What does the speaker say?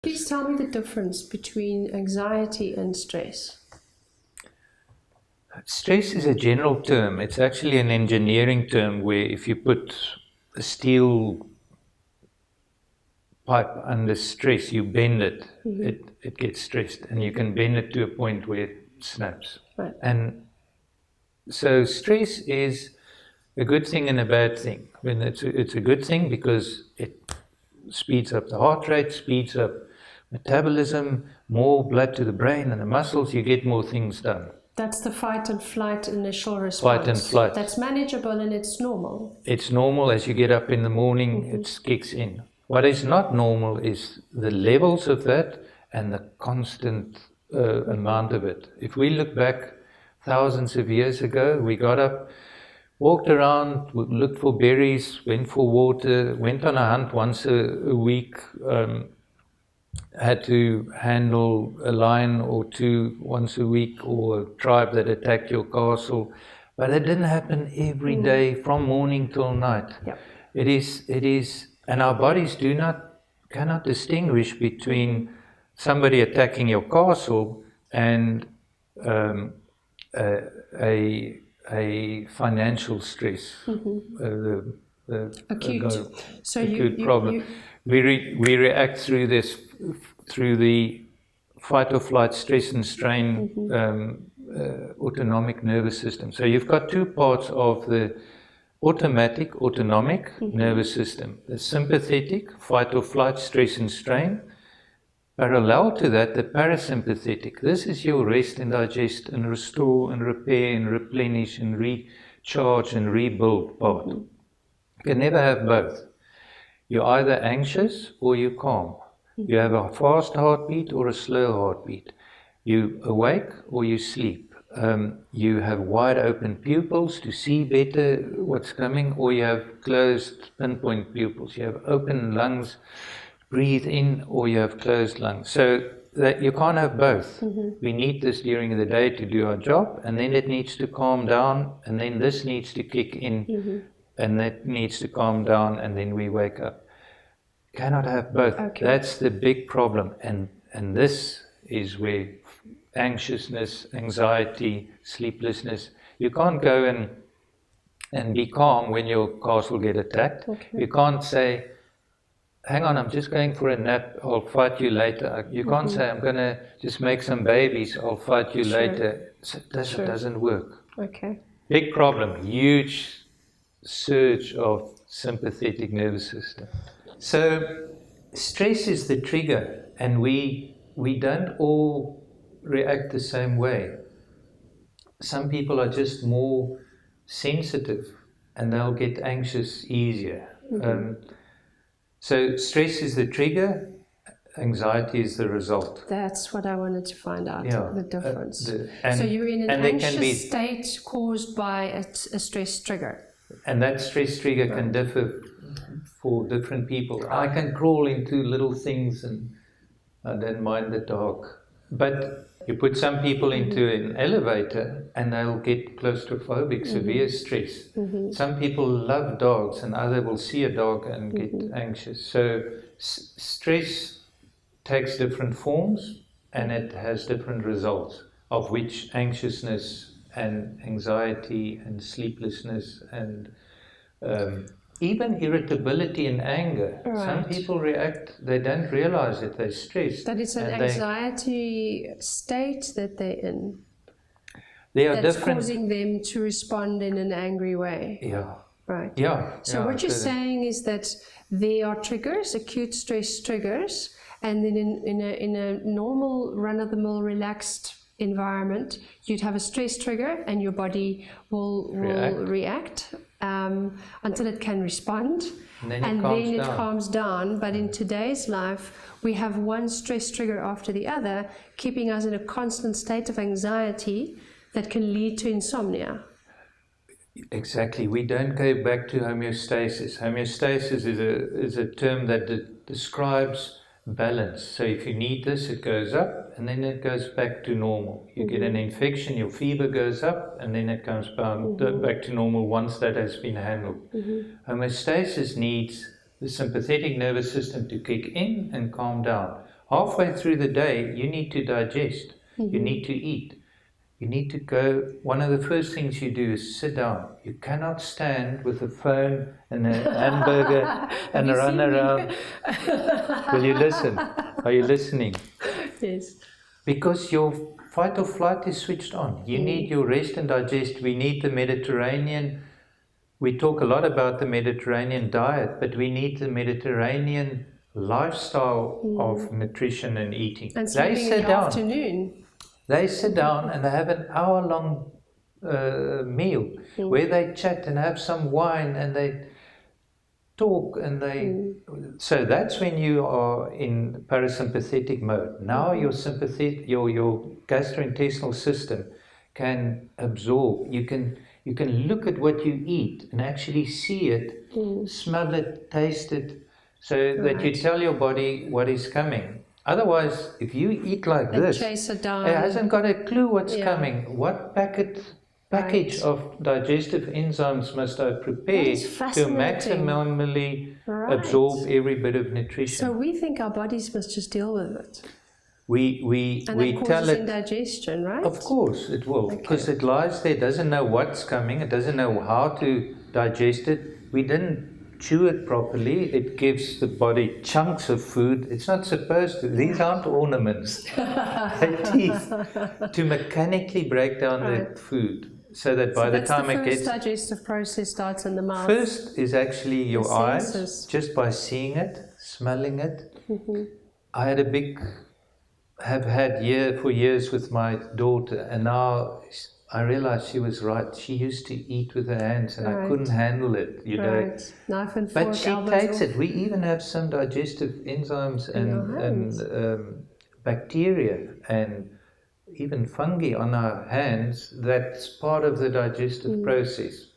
Please tell me the difference between anxiety and stress. Stress is a general term. It's actually an engineering term where if you put a steel pipe under stress, you bend it, it gets stressed, and you can bend it to a point where it snaps. Right. And so stress is a good thing and a bad thing. When it's a good thing because it speeds up the heart rate, speeds up metabolism, more blood to the brain and the muscles, you get more things done. That's the fight and flight initial response. Fight and flight. That's manageable and it's normal. It's normal as you get up in the morning, it kicks in. What is not normal is the levels of that and the constant amount of it. If we look back thousands of years ago, we got up, walked around, looked for berries, went for water, went on a hunt once a week, had to handle a lion or two once a week, or a tribe that attacked your castle. But it didn't happen every day from morning till night. Yep. It is, and our bodies cannot distinguish between somebody attacking your castle and a financial stress, the Acute. So acute problem. We react through the fight or flight, stress and strain autonomic nervous system. So you've got two parts of the autonomic nervous system: the sympathetic, fight or flight, stress and strain. Parallel to that, the parasympathetic. This is your rest and digest and restore and repair and replenish and recharge and rebuild part. You can never have both. You're either anxious or you're calm. You have a fast heartbeat or a slow heartbeat. You awake or you sleep. You have wide open pupils to see better what's coming, or you have closed pinpoint pupils. You have open lungs, breathe in, or you have closed lungs. So that you can't have both. We need this during the day to do our job, and then it needs to calm down, and then this needs to kick in, and that needs to calm down, and then we wake up. Cannot have both. Okay. That's the big problem, and this is where anxiousness, anxiety, sleeplessness. You can't go and be calm when your cars will get attacked. Okay. You can't say, hang on, I'm just going for a nap, I'll fight you later. You can't say, I'm going to just make some babies, I'll fight you later. It doesn't work. Okay. Big problem, huge surge of sympathetic nervous system. So stress is the trigger, and we don't all react the same way. Some people are just more sensitive and they'll get anxious easier. So stress is the trigger, anxiety is the result. That's what I wanted to find out, the difference. And, so you're in an and anxious state caused by a stress trigger. And that stress trigger can differ for different people. I can crawl into little things and I don't mind the dark. But you put some people into an elevator and they'll get claustrophobic, severe stress. Some people love dogs and others will see a dog and get anxious. So stress takes different forms and it has different results, of which anxiousness and anxiety and sleeplessness and even irritability and anger. Right. Some people react, they don't realize that they're stressed. That it's an anxiety state that they're in. They are that's different. Causing them to respond in an angry way. Yeah. Right. Yeah. So what you're saying is that there are triggers, acute stress triggers, and then in a normal run-of-the-mill relaxed environment, you'd have a stress trigger and your body will react until it can respond, and then it calms down. But in today's life, we have one stress trigger after the other, keeping us in a constant state of anxiety that can lead to insomnia. Exactly. We don't go back to homeostasis. Homeostasis is a term that describes balance. So if you need this, it goes up and then it goes back to normal. You get an infection, your fever goes up and then it comes back to normal once that has been handled. Homeostasis needs the sympathetic nervous system to kick in and calm down. halfway through the day, you need to digest. You need to eat. You need to go. One of the first things you do is sit down. You cannot stand with a phone and a hamburger and run around. Will you listen? Are you listening? Yes. Because your fight or flight is switched on. You need your rest and digest. We need the Mediterranean. We talk a lot about the Mediterranean diet, but we need the Mediterranean lifestyle of nutrition and eating. And sleeping in the afternoon. They sit down and they have an hour-long meal where they chat and have some wine and they talk and they. So that's when you are in parasympathetic mode. Now your sympathetic, your gastrointestinal system can absorb. You can look at what you eat and actually see it, smell it, taste it, so that you tell your body what is coming. Otherwise, if you eat like this, chase it down. It hasn't got a clue what's coming. What package of digestive enzymes must I prepare to maximally absorb every bit of nutrition? So we think our bodies must just deal with it. We that tell it indigestion, right? Of course it will, because it lies there, doesn't know what's coming, it doesn't know how to digest it. We didn't chew it properly. It gives the body chunks of food. It's not supposed to. These aren't ornaments. They're teeth to mechanically break down the food, so that by the time it gets. The first digestive process starts in the mouth. First is actually your eyes, senses. just by seeing it, smelling it. I had have had for years with my daughter, and now I realized she was right. She used to eat with her hands, and I couldn't handle it, you know. Knife and fork, but she takes it. We even have some digestive enzymes and bacteria and even fungi on our hands. That's part of the digestive process.